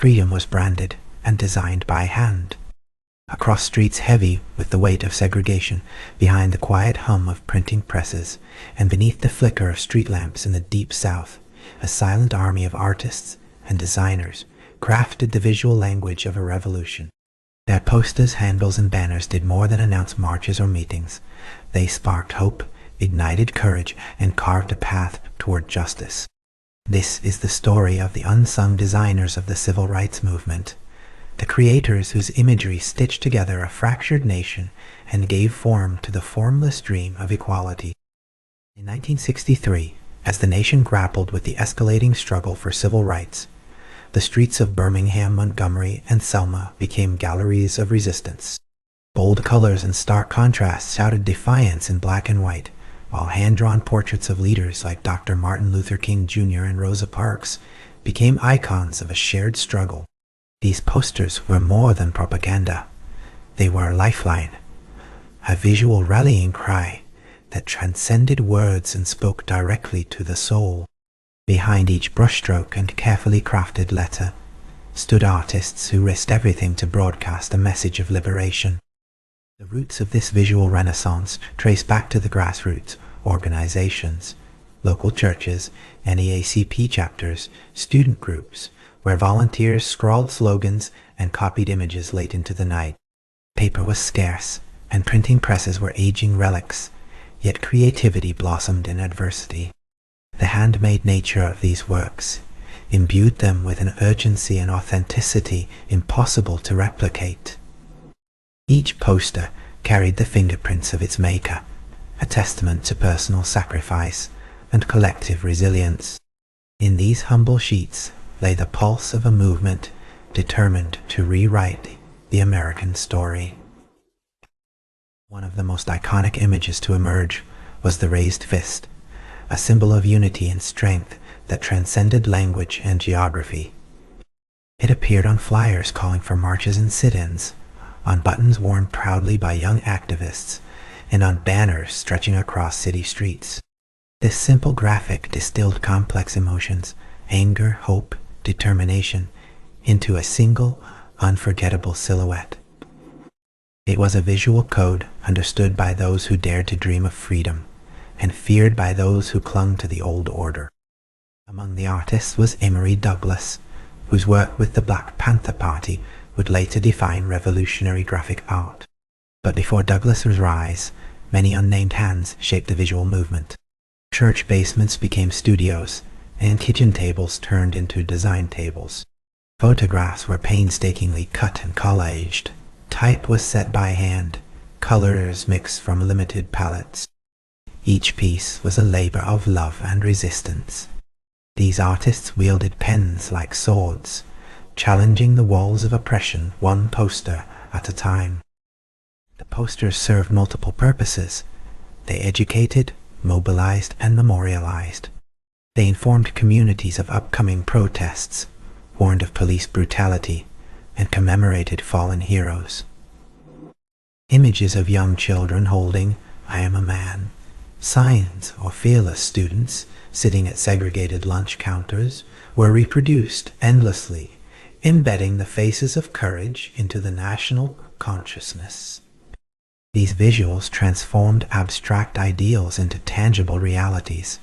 Freedom was branded and designed by hand. Across streets heavy with the weight of segregation, behind the quiet hum of printing presses, and beneath the flicker of street lamps in the deep South, a silent army of artists and designers crafted the visual language of a revolution. Their posters, handbills, and banners did more than announce marches or meetings. They sparked hope, ignited courage, and carved a path toward justice. This is the story of the unsung designers of the civil rights movement, the creators whose imagery stitched together a fractured nation and gave form to the formless dream of equality. In 1963, as the nation grappled with the escalating struggle for civil rights, the streets of Birmingham, Montgomery, and Selma became galleries of resistance. Bold colors and stark contrasts shouted defiance in black and white, while hand-drawn portraits of leaders like Dr. Martin Luther King Jr. and Rosa Parks became icons of a shared struggle. These posters were more than propaganda. They were a lifeline, a visual rallying cry that transcended words and spoke directly to the soul. Behind each brushstroke and carefully crafted letter stood artists who risked everything to broadcast a message of liberation. The roots of this visual renaissance trace back to the grassroots organizations, local churches, NAACP chapters, student groups, where volunteers scrawled slogans and copied images late into the night. Paper was scarce, and printing presses were aging relics, yet creativity blossomed in adversity. The handmade nature of these works imbued them with an urgency and authenticity impossible to replicate. Each poster carried the fingerprints of its maker, a testament to personal sacrifice and collective resilience. In these humble sheets lay the pulse of a movement determined to rewrite the American story. One of the most iconic images to emerge was the raised fist, a symbol of unity and strength that transcended language and geography. It appeared on flyers calling for marches and sit-ins, on buttons worn proudly by young activists, and on banners stretching across city streets. This simple graphic distilled complex emotions, anger, hope, determination, into a single, unforgettable silhouette. It was a visual code understood by those who dared to dream of freedom, and feared by those who clung to the old order. Among the artists was Emory Douglas, whose work with the Black Panther Party would later define revolutionary graphic art. But before Douglas's rise, many unnamed hands shaped the visual movement. Church basements became studios, and kitchen tables turned into design tables. Photographs were painstakingly cut and collaged. Type was set by hand, colors mixed from limited palettes. Each piece was a labor of love and resistance. These artists wielded pens like swords, challenging the walls of oppression one poster at a time. The posters served multiple purposes. They educated, mobilized, and memorialized. They informed communities of upcoming protests, warned of police brutality, and commemorated fallen heroes. Images of young children holding "I am a man" signs, or fearless students sitting at segregated lunch counters, were reproduced endlessly, embedding the faces of courage into the national consciousness. These visuals transformed abstract ideals into tangible realities,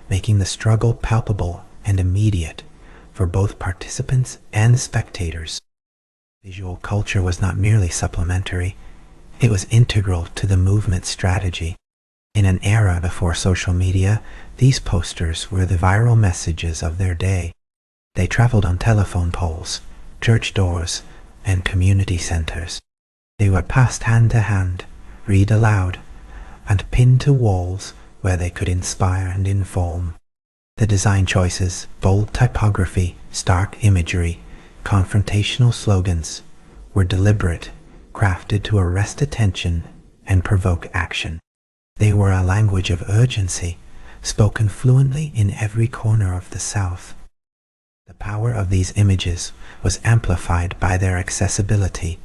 making the struggle palpable and immediate for both participants and spectators. Visual culture was not merely supplementary, it was integral to the movement's strategy. In an era before social media, these posters were the viral messages of their day. They traveled on telephone poles, church doors, and community centers. They were passed hand to hand, read aloud, and pinned to walls where they could inspire and inform. The design choices, bold typography, stark imagery, confrontational slogans, were deliberate, crafted to arrest attention and provoke action. They were a language of urgency, spoken fluently in every corner of the South. The power of these images was amplified by their accessibility.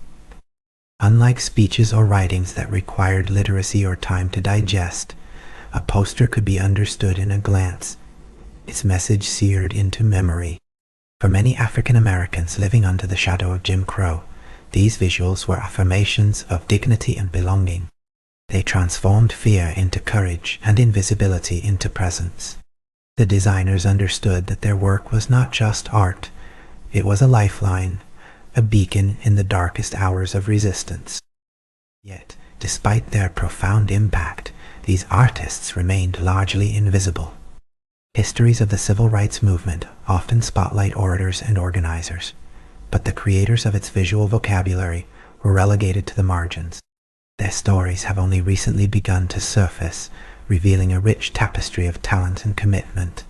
Unlike speeches or writings that required literacy or time to digest, a poster could be understood in a glance, its message seared into memory. For many African Americans living under the shadow of Jim Crow, these visuals were affirmations of dignity and belonging. They transformed fear into courage and invisibility into presence. The designers understood that their work was not just art, it was a lifeline, a beacon in the darkest hours of resistance. Yet, despite their profound impact, these artists remained largely invisible. Histories of the civil rights movement often spotlight orators and organizers, but the creators of its visual vocabulary were relegated to the margins. Their stories have only recently begun to surface, revealing a rich tapestry of talent and commitment.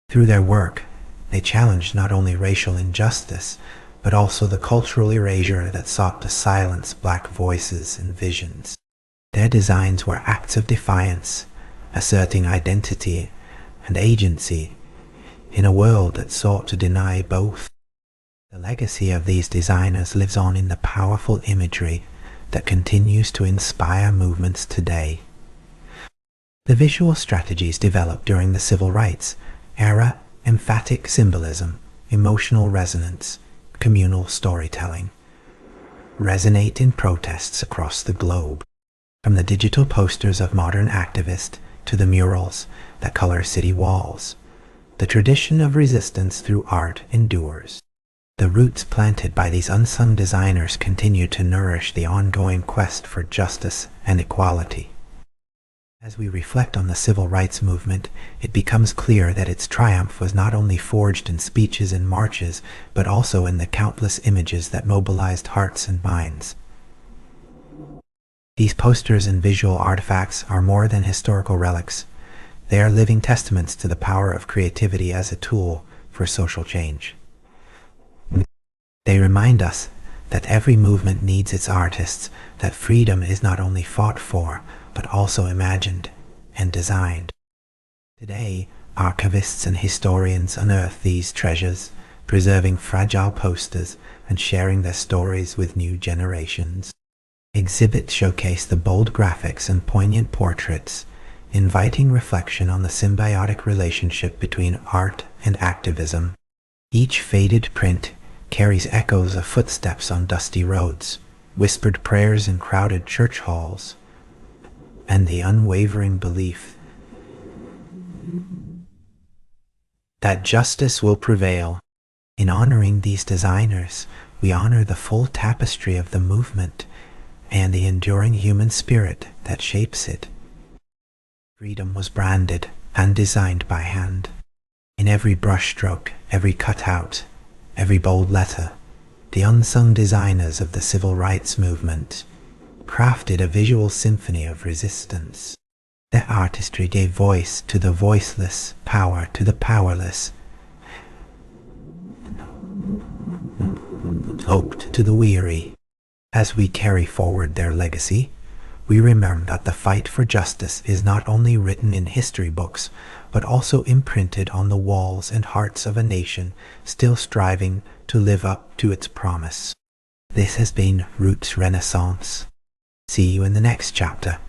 Through their work, they challenged not only racial injustice, but also the cultural erasure that sought to silence Black voices and visions. Their designs were acts of defiance, asserting identity and agency in a world that sought to deny both. The legacy of these designers lives on in the powerful imagery that continues to inspire movements today. The visual strategies developed during the civil rights era, emphatic symbolism, emotional resonance, communal storytelling, resonate in protests across the globe. From the digital posters of modern activists to the murals that color city walls, the tradition of resistance through art endures. The roots planted by these unsung designers continue to nourish the ongoing quest for justice and equality. As we reflect on the civil rights movement, it becomes clear that its triumph was not only forged in speeches and marches, but also in the countless images that mobilized hearts and minds. These posters and visual artifacts are more than historical relics. They are living testaments to the power of creativity as a tool for social change. They remind us that every movement needs its artists, that freedom is not only fought for, but also imagined and designed. Today, archivists and historians unearth these treasures, preserving fragile posters and sharing their stories with new generations. Exhibits showcase the bold graphics and poignant portraits, inviting reflection on the symbiotic relationship between art and activism. Each faded print carries echoes of footsteps on dusty roads, whispered prayers in crowded church halls, and the unwavering belief that justice will prevail. In honoring these designers, we honor the full tapestry of the movement and the enduring human spirit that shapes it. Freedom was branded and designed by hand. In every brushstroke, every cutout, every bold letter, the unsung designers of the civil rights movement crafted a visual symphony of resistance. Their artistry gave voice to the voiceless, power to the powerless, hope to the weary. As we carry forward their legacy, we remember that the fight for justice is not only written in history books, but also imprinted on the walls and hearts of a nation still striving to live up to its promise. This has been Roots Renaissance. See you in the next chapter.